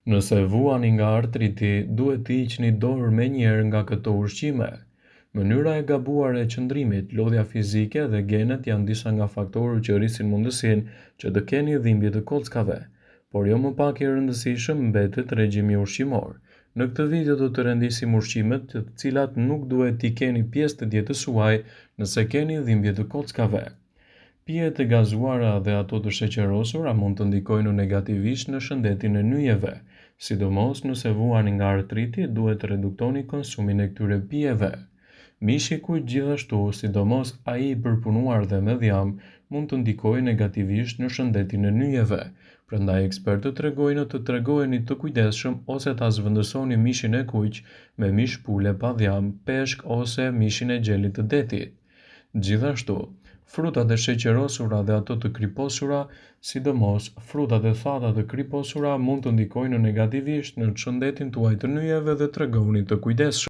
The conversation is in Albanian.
Nëse vuani nga artriti, duhet të hiqni dorë menjëherë nga këto ushqime. Mënyra e gabuar e qëndrimit, lodhja fizike dhe genet janë disa nga faktorët që rrisin mundësinë që të keni dhimbje të kockave, por jo më pak i rëndësishëm mbetet regjimi ushqimor. Në këtë video do të rendisim ushqimet të cilat nuk duhet t'i keni pjesë të dietës suaj nëse keni dhimbje të kockave. Pijet e gazuara dhe ato të sheqerosura mund të ndikojnë negativisht në shëndetin e nyjeve, sidomos nëse vuani nga artriti, duhet të reduktoni konsumin e këtyre pijeve. Mishi i kuq gjithashtu, sidomos ai i përpunuar dhe me dhjam, mund të ndikojë negativisht në shëndetin e nyjeve. Prandaj ekspertët tregojnë të tregoheni të kujdesshëm ose ta zvendësoni mishin e kuq me mish pule pa dhjam, peshk ose mishin e xhelit të detit. Gjithashtu, frutat e sheqerosura dhe ato të kriposura, sidomos frutat e thata të kriposura, mund të ndikojnë negativisht në shëndetin tuaj të nyjeve dhe tregoni të kujdesshëm.